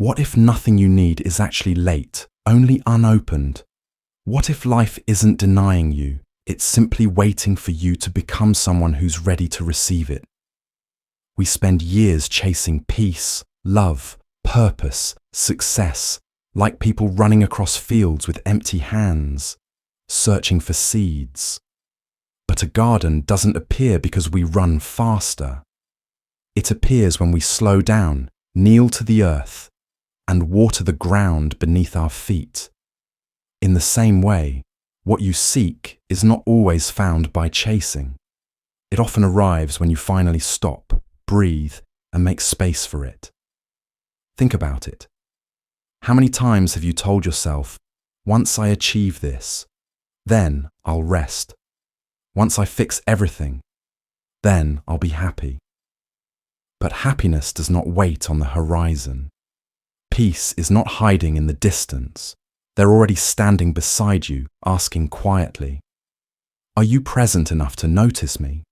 What if nothing you need is actually late, only unopened? What if life isn't denying you, it's simply waiting for you to become someone who's ready to receive it? We spend years chasing peace, love, purpose, success, like people running across fields with empty hands, searching for seeds. But a garden doesn't appear because we run faster. It appears when we slow down, kneel to the earth, and water the ground beneath our feet. In the same way, what you seek is not always found by chasing. It often arrives when you finally stop, breathe, and make space for it. Think about it. How many times have you told yourself, once I achieve this, then I'll rest. Once I fix everything, then I'll be happy. But happiness does not wait on the horizon. Peace is not hiding in the distance. They're already standing beside you, asking quietly, "Are you present enough to notice me?"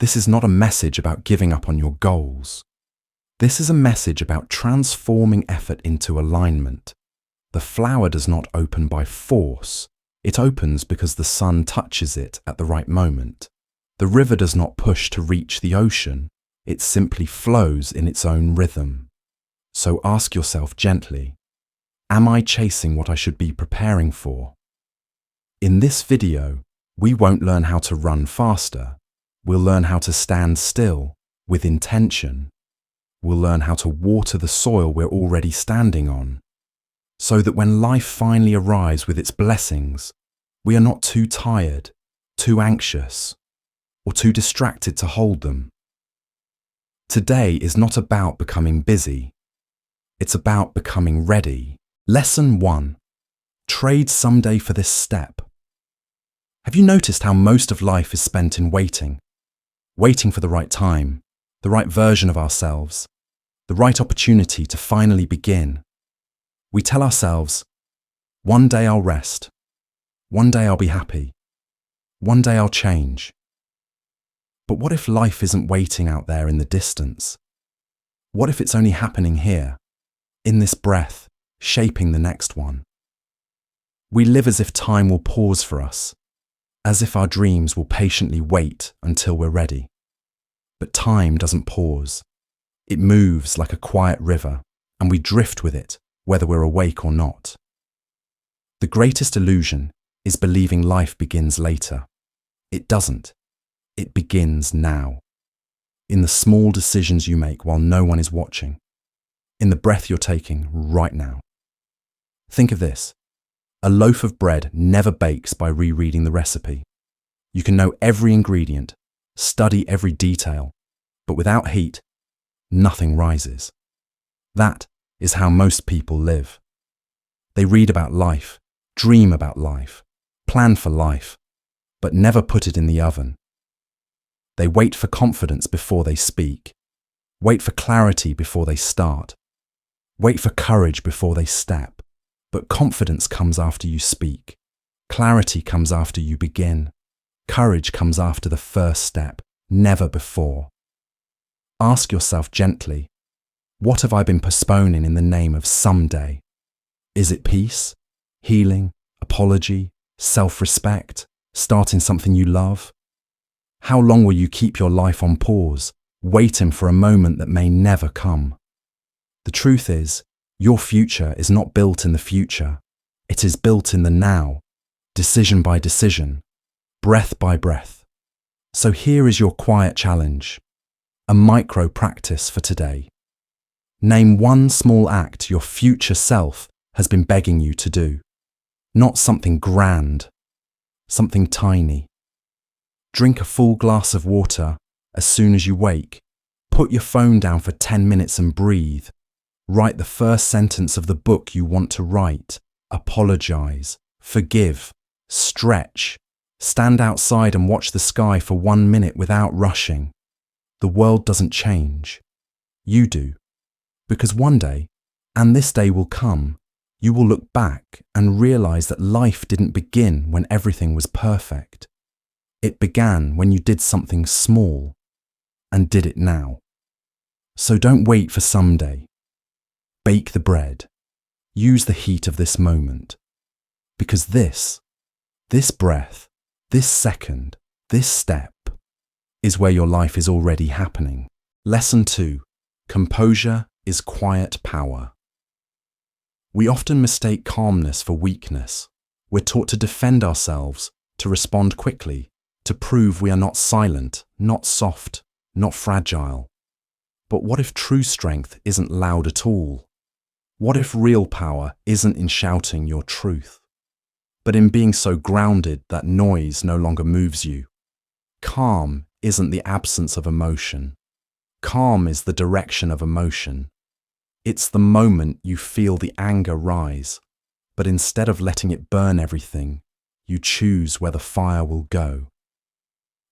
This is not a message about giving up on your goals. This is a message about transforming effort into alignment. The flower does not open by force. It opens because the sun touches it at the right moment. The river does not push to reach the ocean. It simply flows in its own rhythm. So ask yourself gently, am I chasing what I should be preparing for? In this video, we won't learn how to run faster. We'll learn how to stand still, with intention. We'll learn how to water the soil we're already standing on, so that when life finally arrives with its blessings, we are not too tired, too anxious, or too distracted to hold them. Today is not about becoming busy. It's about becoming ready. Lesson 1. Trade someday for this step. Have you noticed how most of life is spent in waiting? Waiting for the right time, the right version of ourselves, the right opportunity to finally begin. We tell ourselves, one day I'll rest. One day I'll be happy. One day I'll change. But what if life isn't waiting out there in the distance? What if it's only happening here? In this breath, shaping the next one. We live as if time will pause for us, as if our dreams will patiently wait until we're ready. But time doesn't pause. It moves like a quiet river, and we drift with it, whether we're awake or not. The greatest illusion is believing life begins later. It doesn't. It begins now. In the small decisions you make while no one is watching. In the breath you're taking right now. Think of this. A loaf of bread never bakes by rereading the recipe. You can know every ingredient, study every detail, but without heat, nothing rises. That is how most people live. They read about life, dream about life, plan for life, but never put it in the oven. They wait for confidence before they speak, wait for clarity before they start. Wait for courage before they step, but confidence comes after you speak. Clarity comes after you begin. Courage comes after the first step, never before. Ask yourself gently, what have I been postponing in the name of someday? Is it peace, healing, apology, self-respect, starting something you love? How long will you keep your life on pause, waiting for a moment that may never come? The truth is, your future is not built in the future. It is built in the now, decision by decision, breath by breath. So here is your quiet challenge, a micro practice for today. Name one small act your future self has been begging you to do. Not something grand, something tiny. Drink a full glass of water as soon as you wake. Put your phone down for 10 minutes and breathe. Write the first sentence of the book you want to write. Apologize, forgive, stretch. Stand outside and watch the sky for 1 minute without rushing. The world doesn't change. You do. Because one day, and this day will come, you will look back and realize that life didn't begin when everything was perfect. It began when you did something small and did it now. So don't wait for someday. Bake the bread. Use the heat of this moment. Because this breath, this second, this step is where your life is already happening. Lesson 2. Composure is quiet power. We often mistake calmness for weakness. We're taught to defend ourselves, to respond quickly, to prove we are not silent, not soft, not fragile. But what if true strength isn't loud at all? What if real power isn't in shouting your truth, but in being so grounded that noise no longer moves you? Calm isn't the absence of emotion. Calm is the direction of emotion. It's the moment you feel the anger rise, but instead of letting it burn everything, you choose where the fire will go.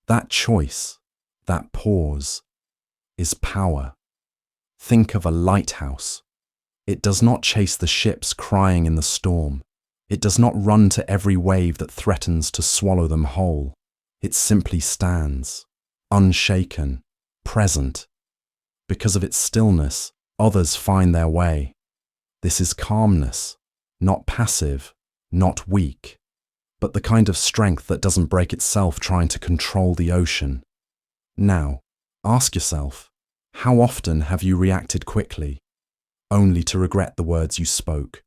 That choice, that pause, is power. Think of a lighthouse. It does not chase the ships crying in the storm. It does not run to every wave that threatens to swallow them whole. It simply stands, unshaken, present. Because of its stillness, others find their way. This is calmness, not passive, not weak, but the kind of strength that doesn't break itself trying to control the ocean. Now, ask yourself, how often have you reacted quickly, only to regret the words you spoke?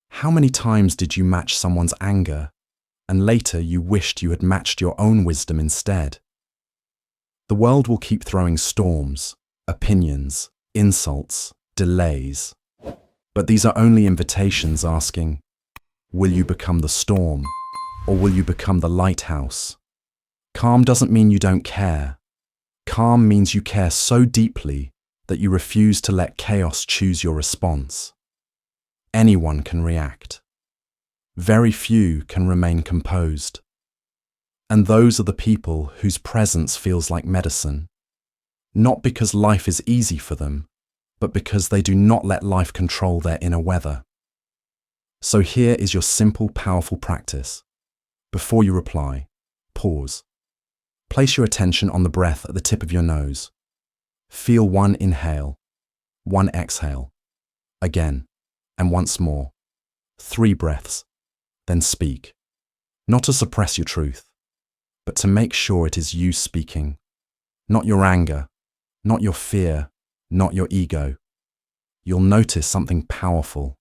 How many times did you match someone's anger, and later you wished you had matched your own wisdom instead? The world will keep throwing storms, opinions, insults, delays. But these are only invitations asking, will you become the storm, or will you become the lighthouse? Calm doesn't mean you don't care. Calm means you care so deeply that you refuse to let chaos choose your response. Anyone can react. Very few can remain composed. And those are the people whose presence feels like medicine, not because life is easy for them, but because they do not let life control their inner weather. So here is your simple, powerful practice. Before you reply, pause. Place your attention on the breath at the tip of your nose. Feel one inhale, one exhale. Again, and once more. 3 breaths. Then speak. Not to suppress your truth, but to make sure it is you speaking. Not your anger, not your fear, not your ego. You'll notice something powerful.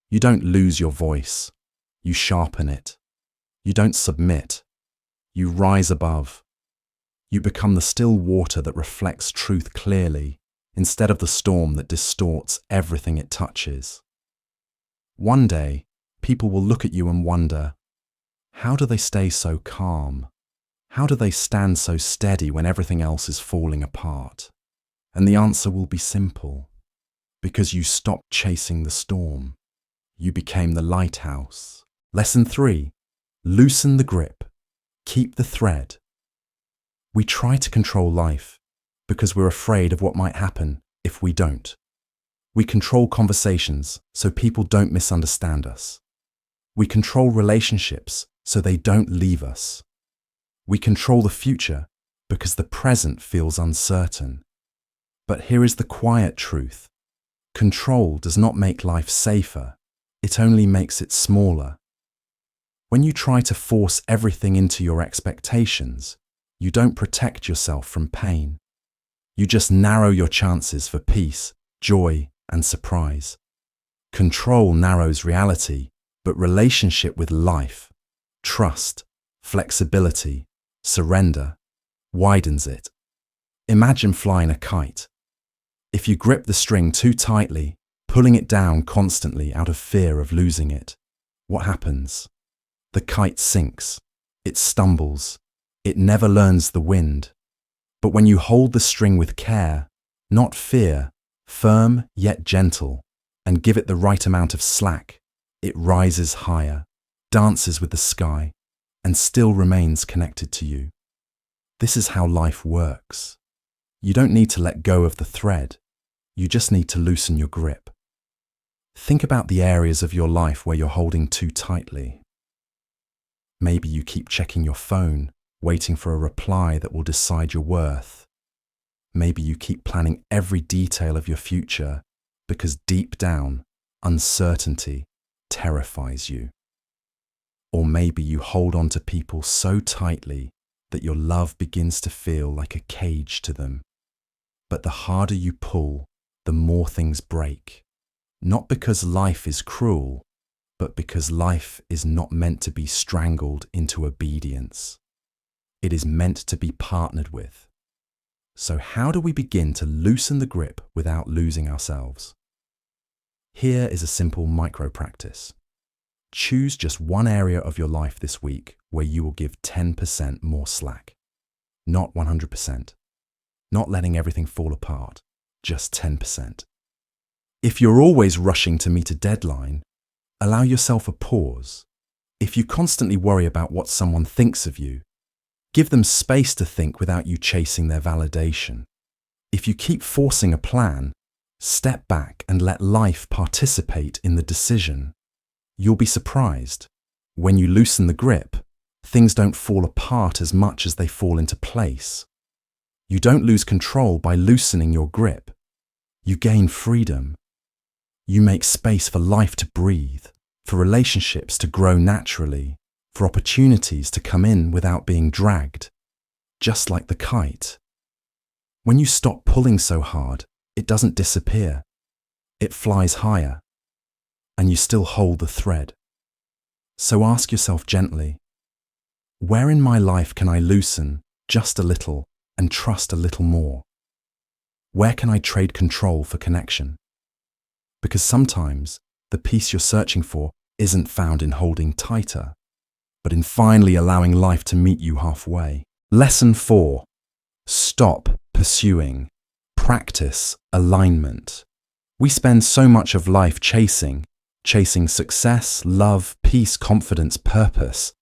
You don't lose your voice. You sharpen it. You don't submit. You rise above. You become the still water that reflects truth clearly, instead of the storm that distorts everything it touches. One day, people will look at you and wonder, how do they stay so calm? How do they stand so steady when everything else is falling apart? And the answer will be simple. Because you stopped chasing the storm. You became the lighthouse. Lesson 3. Loosen the grip. Keep the thread. We try to control life because we're afraid of what might happen if we don't. We control conversations so people don't misunderstand us. We control relationships so they don't leave us. We control the future because the present feels uncertain. But here is the quiet truth. Control does not make life safer. It only makes it smaller. When you try to force everything into your expectations, you don't protect yourself from pain. You just narrow your chances for peace, joy, and surprise. Control narrows reality, but relationship with life, trust, flexibility, surrender, widens it. Imagine flying a kite. If you grip the string too tightly, pulling it down constantly out of fear of losing it, what happens? The kite sinks. It stumbles. It never learns the wind. But when you hold the string with care, not fear, firm yet gentle, and give it the right amount of slack, it rises higher, dances with the sky, and still remains connected to you. This is how life works. You don't need to let go of the thread. You just need to loosen your grip. Think about the areas of your life where you're holding too tightly. Maybe you keep checking your phone, waiting for a reply that will decide your worth. Maybe you keep planning every detail of your future, because deep down, uncertainty terrifies you. Or maybe you hold on to people so tightly that your love begins to feel like a cage to them. But the harder you pull, the more things break. Not because life is cruel, but because life is not meant to be strangled into obedience. It is meant to be partnered with. So how do we begin to loosen the grip without losing ourselves? Here is a simple micro practice. Choose just one area of your life this week where you will give 10% more slack. Not 100%. Not letting everything fall apart. Just 10%. If you're always rushing to meet a deadline, allow yourself a pause. If you constantly worry about what someone thinks of you, give them space to think without you chasing their validation. If you keep forcing a plan, step back and let life participate in the decision. You'll be surprised. When you loosen the grip, things don't fall apart as much as they fall into place. You don't lose control by loosening your grip. You gain freedom. You make space for life to breathe, for relationships to grow naturally, for opportunities to come in without being dragged, just like the kite. When you stop pulling so hard, it doesn't disappear. It flies higher, and you still hold the thread. So ask yourself gently, where in my life can I loosen just a little and trust a little more? Where can I trade control for connection? Because sometimes the peace you're searching for isn't found in holding tighter, but in finally allowing life to meet you halfway. Lesson 4. Stop pursuing. Practice alignment. We spend so much of life chasing success, love, peace, confidence, purpose,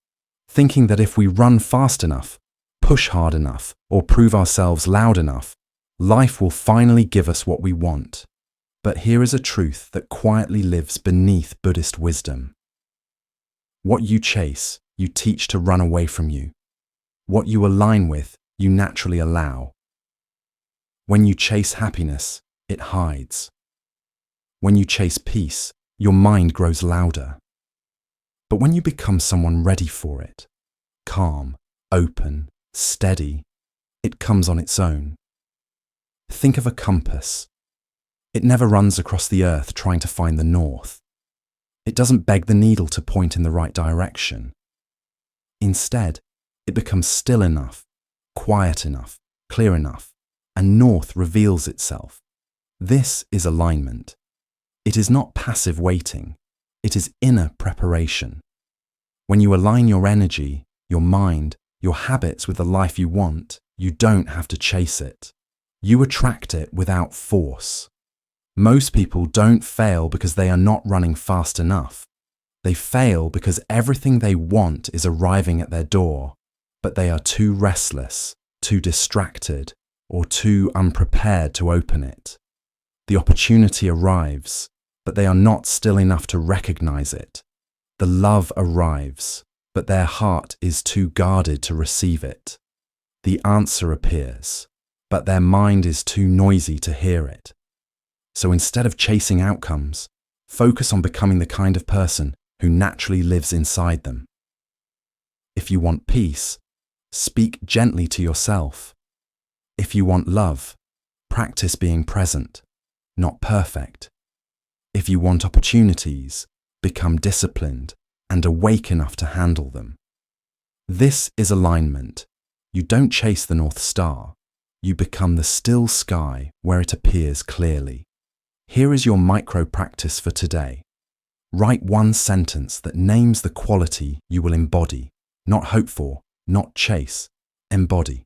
thinking that if we run fast enough, push hard enough, or prove ourselves loud enough, life will finally give us what we want. But here is a truth that quietly lives beneath Buddhist wisdom. What you chase, you teach to run away from you. What you align with, you naturally allow. When you chase happiness, it hides. When you chase peace, your mind grows louder. But when you become someone ready for it, calm, open, steady, it comes on its own. Think of a compass. It never runs across the earth trying to find the north. It doesn't beg the needle to point in the right direction. Instead, it becomes still enough, quiet enough, clear enough, and north reveals itself. This is alignment. It is not passive waiting. It is inner preparation. When you align your energy, your mind, your habits with the life you want, you don't have to chase it. You attract it without force. Most people don't fail because they are not running fast enough. They fail because everything they want is arriving at their door, but they are too restless, too distracted, or too unprepared to open it. The opportunity arrives, but they are not still enough to recognize it. The love arrives, but their heart is too guarded to receive it. The answer appears, but their mind is too noisy to hear it. So instead of chasing outcomes, focus on becoming the kind of person who naturally lives inside them. If you want peace, speak gently to yourself. If you want love, practice being present, not perfect. If you want opportunities, become disciplined and awake enough to handle them. This is alignment. You don't chase the North Star. You become the still sky where it appears clearly. Here is your micro practice for today. Write one sentence that names the quality you will embody, not hope for, not chase, embody.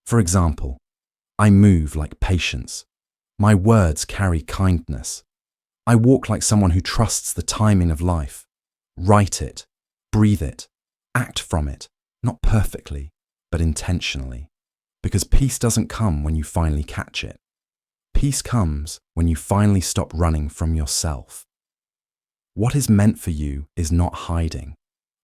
For example, I move like patience. My words carry kindness. I walk like someone who trusts the timing of life. Write it, breathe it, act from it, not perfectly, but intentionally. Because peace doesn't come when you finally catch it. Peace comes when you finally stop running from yourself. What is meant for you is not hiding.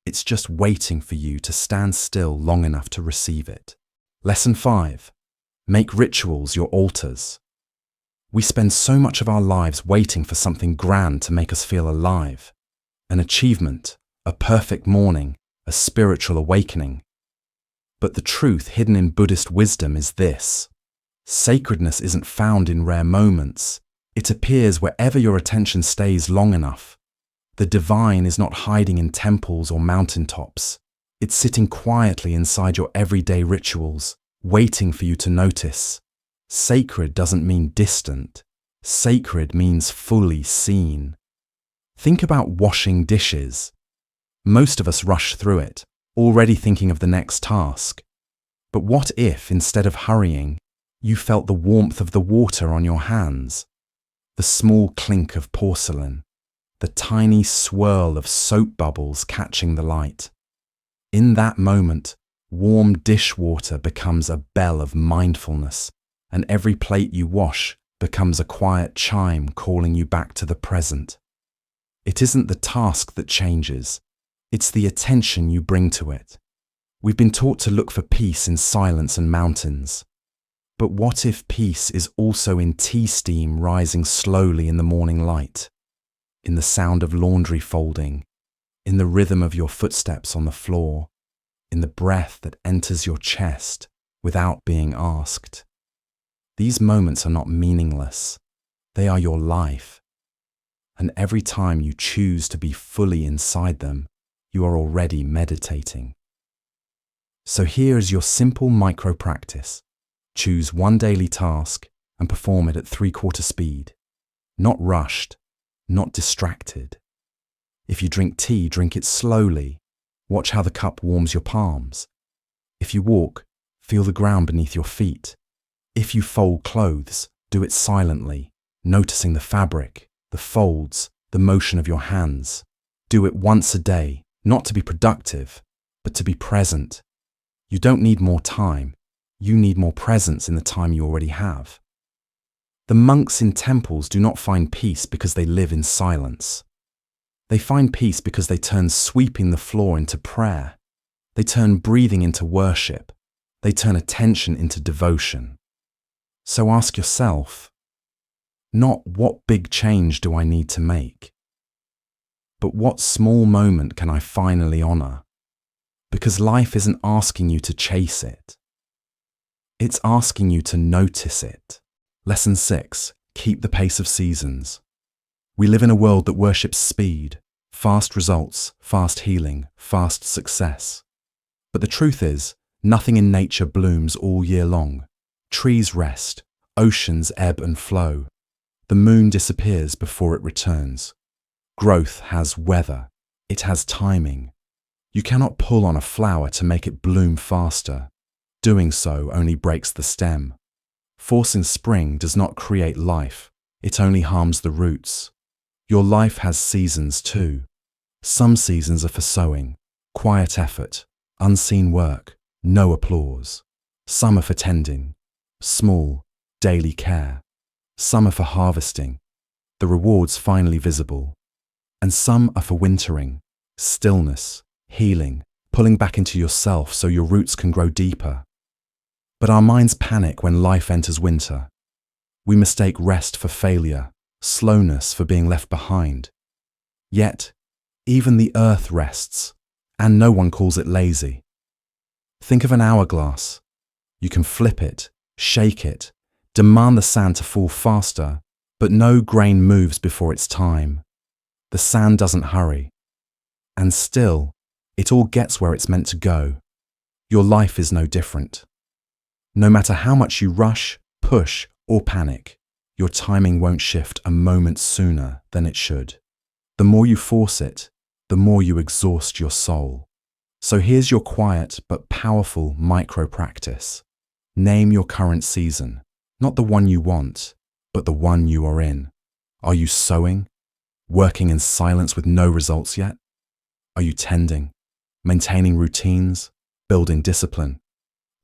It's just waiting for you to stand still long enough to receive it. Lesson 5. Make rituals your altars. We spend so much of our lives waiting for something grand to make us feel alive. An achievement, a perfect morning, a spiritual awakening. But the truth hidden in Buddhist wisdom is this: sacredness isn't found in rare moments. It appears wherever your attention stays long enough. The divine is not hiding in temples or mountaintops. It's sitting quietly inside your everyday rituals, waiting for you to notice. Sacred doesn't mean distant. Sacred means fully seen. Think about washing dishes. Most of us rush through it, already thinking of the next task. But what if, instead of hurrying, you felt the warmth of the water on your hands, the small clink of porcelain, the tiny swirl of soap bubbles catching the light? In that moment, warm dishwater becomes a bell of mindfulness, and every plate you wash becomes a quiet chime calling you back to the present. It isn't the task that changes, it's the attention you bring to it. We've been taught to look for peace in silence and mountains. But what if peace is also in tea steam rising slowly in the morning light, in the sound of laundry folding, in the rhythm of your footsteps on the floor, in the breath that enters your chest without being asked? These moments are not meaningless. They are your life. And every time you choose to be fully inside them, you are already meditating. So here is your simple micro practice. Choose one daily task and perform it at 3/4 speed. Not rushed, not distracted. If you drink tea, drink it slowly. Watch how the cup warms your palms. If you walk, feel the ground beneath your feet. If you fold clothes, do it silently, noticing the fabric, the folds, the motion of your hands. Do it once a day, not to be productive, but to be present. You don't need more time. You need more presence in the time you already have. The monks in temples do not find peace because they live in silence. They find peace because they turn sweeping the floor into prayer. They turn breathing into worship. They turn attention into devotion. So ask yourself, not what big change do I need to make, but what small moment can I finally honor? Because life isn't asking you to chase it. It's asking you to notice it. Lesson 6. Keep the pace of seasons. We live in a world that worships speed, fast results, fast healing, fast success. But the truth is, nothing in nature blooms all year long. Trees rest, oceans ebb and flow. The moon disappears before it returns. Growth has weather. It has timing. You cannot pull on a flower to make it bloom faster. Doing so only breaks the stem. Forcing spring does not create life. It only harms the roots. Your life has seasons too. Some seasons are for sowing, quiet effort, unseen work, no applause. Some are for tending, small, daily care. Some are for harvesting, the rewards finally visible. And some are for wintering, stillness, healing, pulling back into yourself so your roots can grow deeper. But our minds panic when life enters winter. We mistake rest for failure, slowness for being left behind. Yet, even the earth rests, and no one calls it lazy. Think of an hourglass. You can flip it, shake it, demand the sand to fall faster, but no grain moves before its time. The sand doesn't hurry. And still, it all gets where it's meant to go. Your life is no different. No matter how much you rush, push, or panic, your timing won't shift a moment sooner than it should. The more you force it, the more you exhaust your soul. So here's your quiet but powerful micro practice. Name your current season, not the one you want, but the one you are in. Are you sowing? Working in silence with no results yet? Are you tending? Maintaining routines? Building discipline?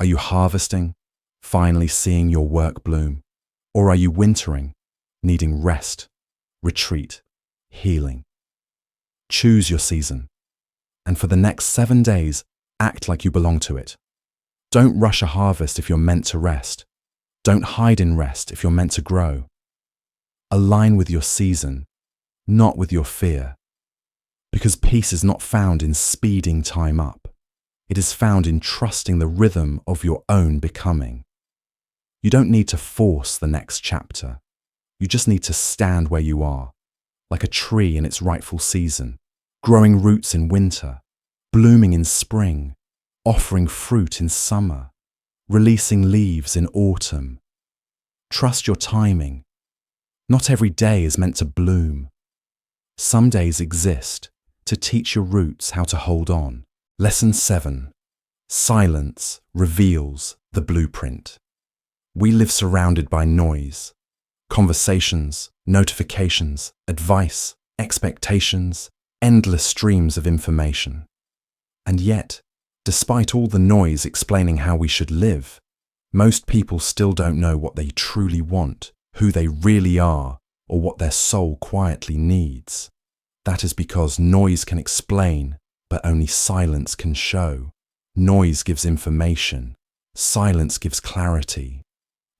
Are you harvesting? Finally seeing your work bloom? Or are you wintering? Needing rest, retreat, healing? Choose your season. And for the next 7 days, act like you belong to it. Don't rush a harvest if you're meant to rest. Don't hide in rest if you're meant to grow. Align with your season, not with your fear. Because peace is not found in speeding time up. It is found in trusting the rhythm of your own becoming. You don't need to force the next chapter. You just need to stand where you are, like a tree in its rightful season, growing roots in winter, blooming in spring, offering fruit in summer, releasing leaves in autumn. Trust your timing. Not every day is meant to bloom. Some days exist to teach your roots how to hold on. Lesson 7. Silence reveals the blueprint. We live surrounded by noise. Conversations, notifications, advice, expectations, endless streams of information. And yet, despite all the noise explaining how we should live, most people still don't know what they truly want, who they really are, or what their soul quietly needs. That is because noise can explain, but only silence can show. Noise gives information. Silence gives clarity.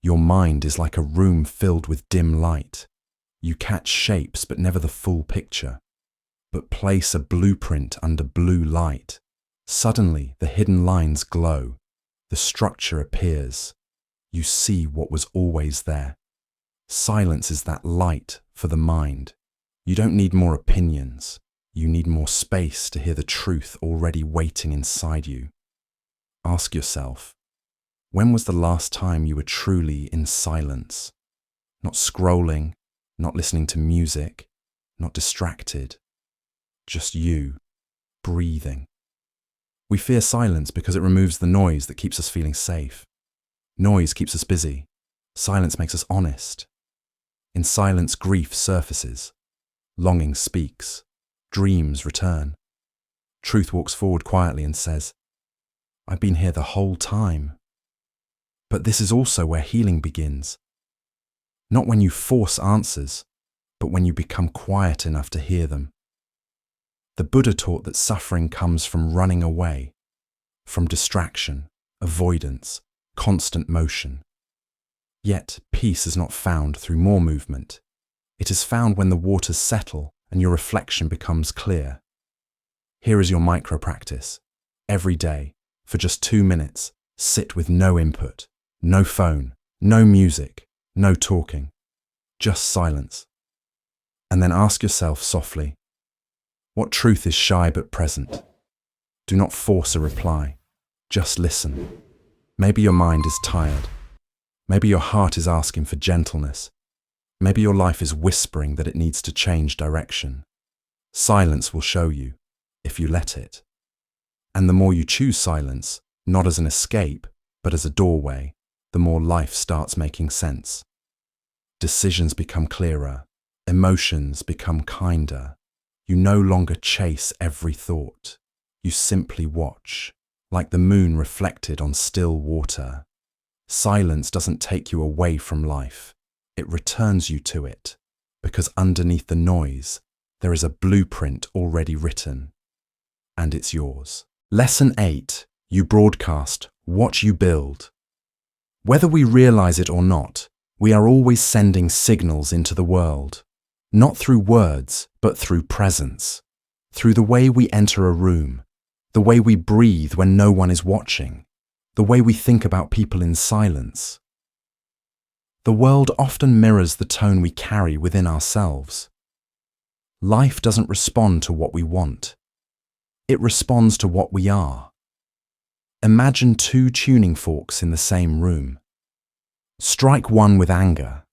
Your mind is like a room filled with dim light. You catch shapes, but never the full picture. But place a blueprint under blue light. Suddenly, the hidden lines glow. The structure appears. You see what was always there. Silence is that light for the mind. You don't need more opinions. You need more space to hear the truth already waiting inside you. Ask yourself, when was the last time you were truly in silence? Not scrolling, not listening to music, not distracted. Just you, breathing. We fear silence because it removes the noise that keeps us feeling safe. Noise keeps us busy. Silence makes us honest. In silence, grief surfaces. Longing speaks. Dreams return. Truth walks forward quietly and says, I've been here the whole time. But this is also where healing begins. Not when you force answers, but when you become quiet enough to hear them. The Buddha taught that suffering comes from running away, from distraction, avoidance, constant motion. Yet peace is not found through more movement. It is found when the waters settle and your reflection becomes clear. Here is your micro practice. Every day, for just 2 minutes, sit with no input, no phone, no music, no talking, just silence. And then ask yourself softly, what truth is shy but present? Do not force a reply. Just listen. Maybe your mind is tired. Maybe your heart is asking for gentleness. Maybe your life is whispering that it needs to change direction. Silence will show you, if you let it. And the more you choose silence, not as an escape, but as a doorway, the more life starts making sense. Decisions become clearer. Emotions become kinder. You no longer chase every thought. You simply watch, like the moon reflected on still water. Silence doesn't take you away from life. It returns you to it, because underneath the noise, there is a blueprint already written, and it's yours. Lesson 8. You broadcast what you build. Whether we realize it or not, we are always sending signals into the world, not through words, but through presence, through the way we enter a room, the way we breathe when no one is watching, the way we think about people in silence. The world often mirrors the tone we carry within ourselves. Life doesn't respond to what we want. It responds to what we are. Imagine 2 tuning forks in the same room. Strike one with anger,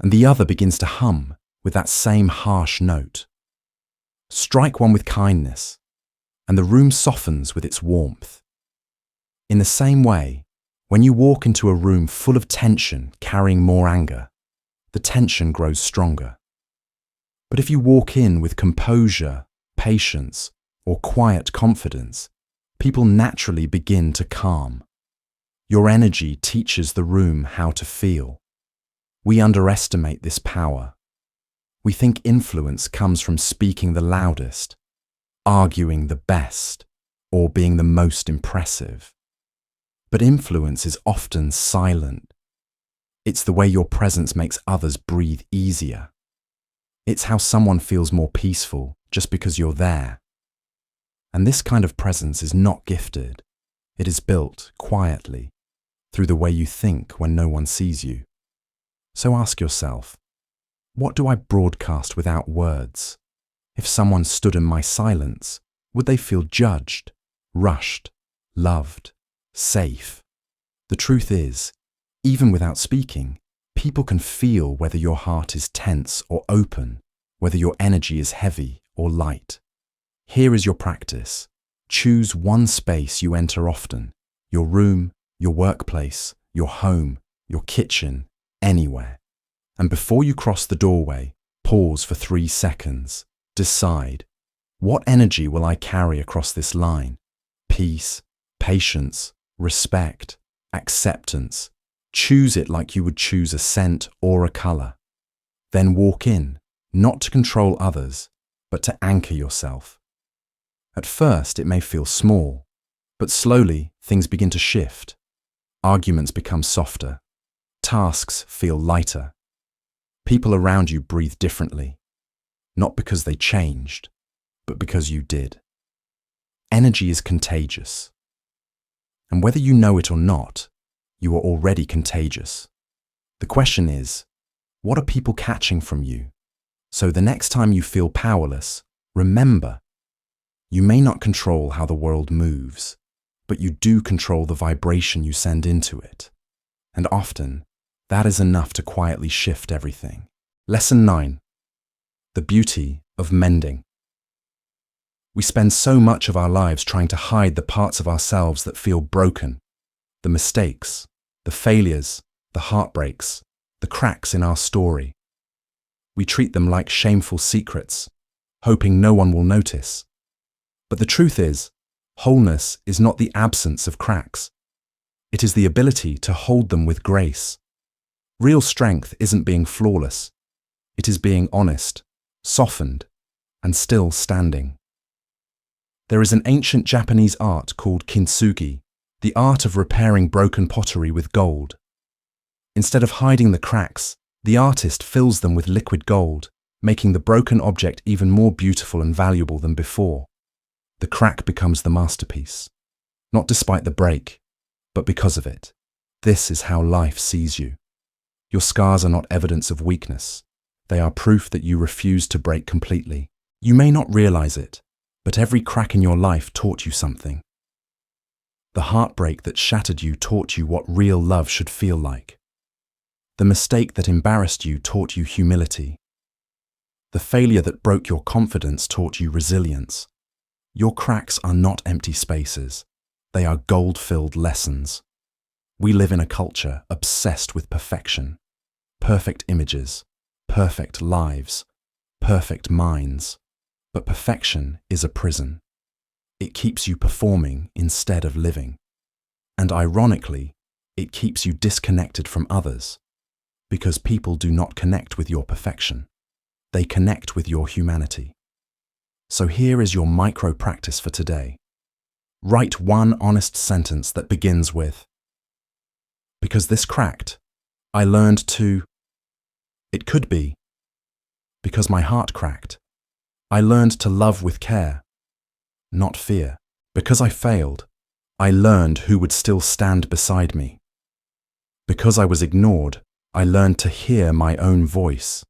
and the other begins to hum with that same harsh note. Strike one with kindness, and the room softens with its warmth. In the same way, when you walk into a room full of tension carrying more anger, the tension grows stronger. But if you walk in with composure, patience, or quiet confidence, people naturally begin to calm. Your energy teaches the room how to feel. We underestimate this power. We think influence comes from speaking the loudest, arguing the best, or being the most impressive. But influence is often silent. It's the way your presence makes others breathe easier, It's how someone feels more peaceful just because you're there. And this kind of presence is not gifted. It is built quietly through the way you think when no one sees you. So ask yourself, what do I broadcast without words? If someone stood in my silence, would they feel judged, rushed, loved, safe? The truth is, even without speaking, people can feel whether your heart is tense or open, whether your energy is heavy or light. Here is your practice. Choose one space you enter often, your room, your workplace, your home, your kitchen, anywhere. And before you cross the doorway, pause for 3 seconds. Decide, what energy will I carry across this line? Peace, patience, respect, acceptance. Choose it like you would choose a scent or a color. Then walk in, not to control others, but to anchor yourself. At first, it may feel small, but slowly things begin to shift. Arguments become softer. Tasks feel lighter. People around you breathe differently, not because they changed, but because you did. Energy is contagious. And whether you know it or not, you are already contagious. The question is, what are people catching from you? So the next time you feel powerless, remember, you may not control how the world moves, but you do control the vibration you send into it. And often, that is enough to quietly shift everything. Lesson 9. The beauty of mending. We spend so much of our lives trying to hide the parts of ourselves that feel broken, the mistakes, the failures, the heartbreaks, the cracks in our story. We treat them like shameful secrets, hoping no one will notice. But the truth is, wholeness is not the absence of cracks. It is the ability to hold them with grace. Real strength isn't being flawless. It is being honest, softened, and still standing. There is an ancient Japanese art called kintsugi, the art of repairing broken pottery with gold. Instead of hiding the cracks, the artist fills them with liquid gold, making the broken object even more beautiful and valuable than before. The crack becomes the masterpiece, not despite the break, but because of it. This is how life sees you. Your scars are not evidence of weakness. They are proof that you refuse to break completely. You may not realize it, but every crack in your life taught you something. The heartbreak that shattered you taught you what real love should feel like. The mistake that embarrassed you taught you humility. The failure that broke your confidence taught you resilience. Your cracks are not empty spaces. They are gold-filled lessons. We live in a culture obsessed with perfection. Perfect images, perfect lives, perfect minds. But perfection is a prison. It keeps you performing instead of living. And ironically, it keeps you disconnected from others, because people do not connect with your perfection. They connect with your humanity. So here is your micro practice for today. Write one honest sentence that begins with, "Because this cracked, I learned to..." It could be, "Because my heart cracked, I learned to love with care, not fear. Because I failed, I learned who would still stand beside me. Because I was ignored, I learned to hear my own voice."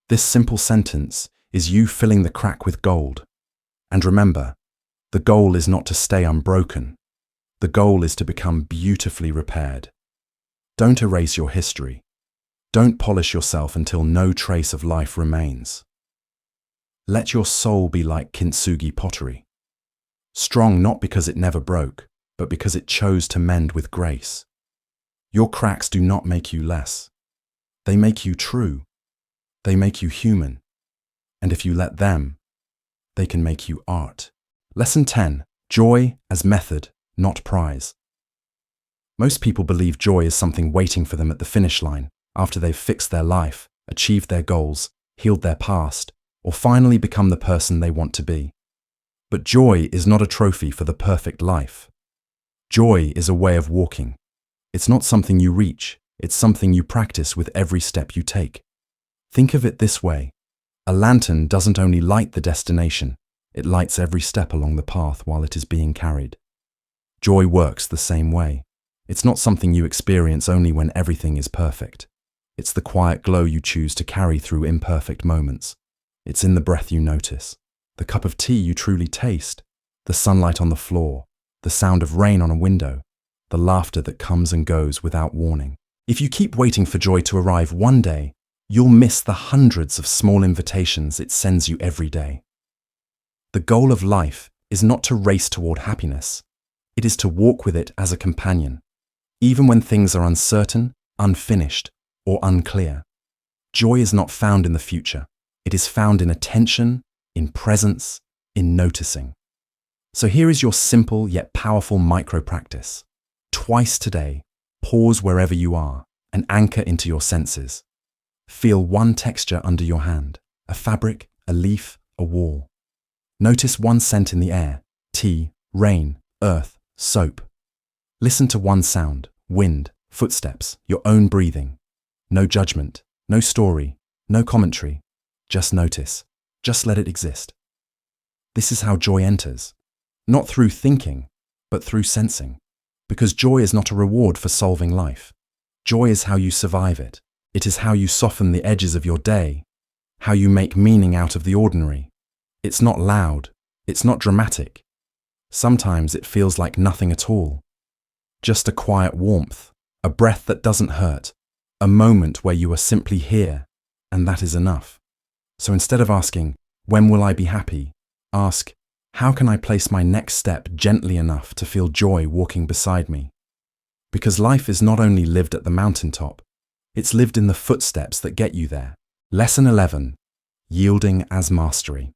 This simple sentence is you filling the crack with gold. And remember, the goal is not to stay unbroken. The goal is to become beautifully repaired. Don't erase your history. Don't polish yourself until no trace of life remains. Let your soul be like kintsugi pottery. Strong not because it never broke, but because it chose to mend with grace. Your cracks do not make you less. They make you true. They make you human. And if you let them, they can make you art. Lesson 10. Joy as method, not prize. Most people believe joy is something waiting for them at the finish line, after they've fixed their life, achieved their goals, healed their past, or finally become the person they want to be. But joy is not a trophy for the perfect life. Joy is a way of walking. It's not something you reach, it's something you practice with every step you take. Think of it this way. A lantern doesn't only light the destination, it lights every step along the path while it is being carried. Joy works the same way. It's not something you experience only when everything is perfect. It's the quiet glow you choose to carry through imperfect moments. It's in the breath you notice, the cup of tea you truly taste, the sunlight on the floor, the sound of rain on a window, the laughter that comes and goes without warning. If you keep waiting for joy to arrive one day, you'll miss the hundreds of small invitations it sends you every day. The goal of life is not to race toward happiness. It is to walk with it as a companion, even when things are uncertain, unfinished, or unclear. Joy is not found in the future. It is found in attention, in presence, in noticing. So here is your simple yet powerful micro-practice. Twice today, pause wherever you are and anchor into your senses. Feel one texture under your hand, a fabric, a leaf, a wall. Notice one scent in the air, tea, rain, earth, soap. Listen to one sound, wind, footsteps, your own breathing. No judgment, no story, no commentary. Just notice. Just let it exist. This is how joy enters. Not through thinking, but through sensing. Because joy is not a reward for solving life. Joy is how you survive it. It is how you soften the edges of your day, how you make meaning out of the ordinary. It's not loud. It's not dramatic. Sometimes it feels like nothing at all. Just a quiet warmth, a breath that doesn't hurt, a moment where you are simply here, and that is enough. So instead of asking, when will I be happy? Ask, how can I place my next step gently enough to feel joy walking beside me? Because life is not only lived at the mountaintop, it's lived in the footsteps that get you there. Lesson 11. Yielding as mastery.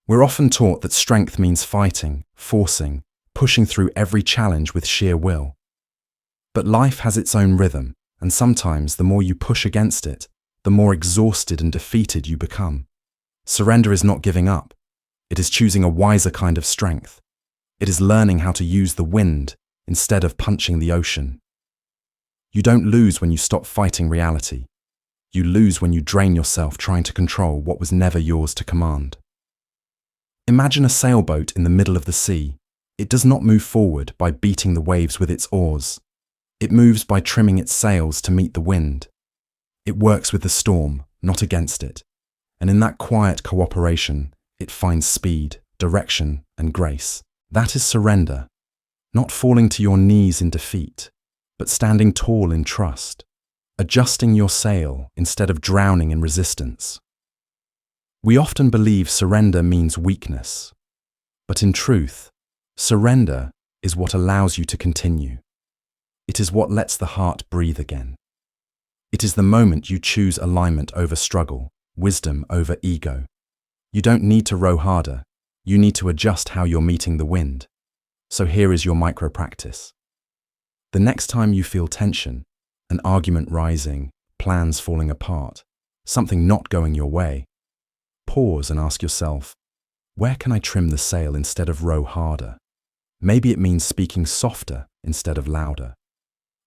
We're often taught that strength means fighting, forcing, pushing through every challenge with sheer will. But life has its own rhythm, and sometimes the more you push against it, the more exhausted and defeated you become. Surrender is not giving up. It is choosing a wiser kind of strength. It is learning how to use the wind instead of punching the ocean. You don't lose when you stop fighting reality. You lose when you drain yourself trying to control what was never yours to command. Imagine a sailboat in the middle of the sea. It does not move forward by beating the waves with its oars. It moves by trimming its sails to meet the wind. It works with the storm, not against it. And in that quiet cooperation, it finds speed, direction, and grace. That is surrender. Not falling to your knees in defeat, but standing tall in trust. Adjusting your sail instead of drowning in resistance. We often believe surrender means weakness. But in truth, surrender is what allows you to continue. It is what lets the heart breathe again. It is the moment you choose alignment over struggle, wisdom over ego. You don't need to row harder. You need to adjust how you're meeting the wind. So here is your micro-practice. The next time you feel tension, an argument rising, plans falling apart, something not going your way, pause and ask yourself, where can I trim the sail instead of row harder? Maybe it means speaking softer instead of louder.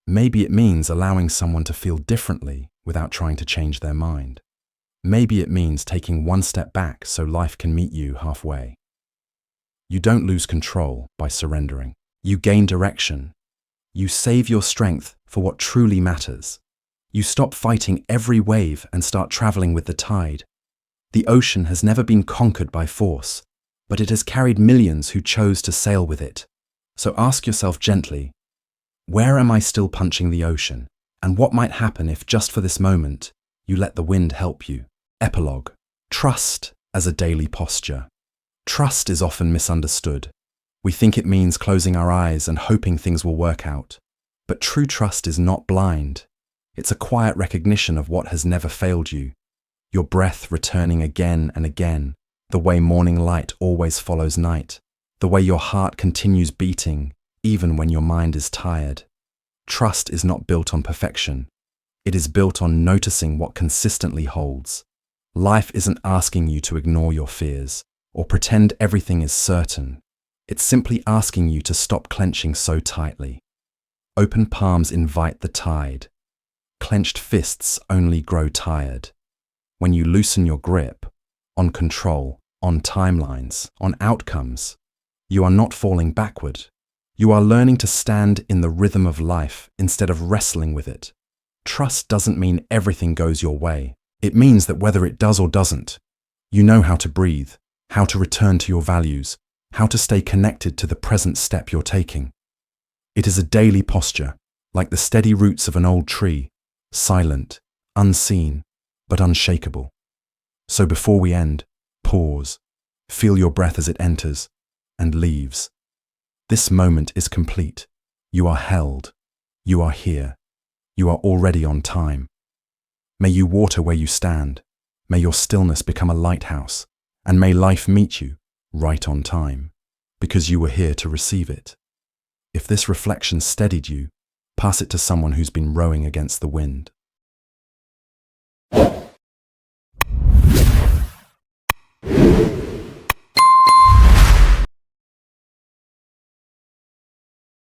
Maybe it means allowing someone to feel differently without trying to change their mind. Maybe it means taking one step back so life can meet you halfway. You don't lose control by surrendering. You gain direction. You save your strength for what truly matters. You stop fighting every wave and start traveling with the tide. The ocean has never been conquered by force, but it has carried millions who chose to sail with it. So ask yourself gently, where am I still punching the ocean? And what might happen if just for this moment, you let the wind help you? Epilogue. Trust as a daily posture. Trust is often misunderstood. We think it means closing our eyes and hoping things will work out. But true trust is not blind. It's a quiet recognition of what has never failed you. Your breath returning again and again, the way morning light always follows night, the way your heart continues beating, even when your mind is tired. Trust is not built on perfection. It is built on noticing what consistently holds. Life isn't asking you to ignore your fears or pretend everything is certain. It's simply asking you to stop clenching so tightly. Open palms invite the tide. Clenched fists only grow tired. when you loosen your grip on control, on timelines, on outcomes, you are not falling backward. You are learning to stand in the rhythm of life instead of wrestling with it. Trust doesn't mean everything goes your way. It means that whether it does or doesn't, you know how to breathe, how to return to your values, how to stay connected to the present step you're taking. It is a daily posture, like the steady roots of an old tree, silent, unseen, but unshakable. So before we end, pause, feel your breath as it enters and leaves. This moment is complete. You are held. You are here. You are already on time. May you water where you stand. May your stillness become a lighthouse, and may life meet you right on time, because you were here to receive it. If this reflection steadied you, pass it to someone who's been rowing against the wind.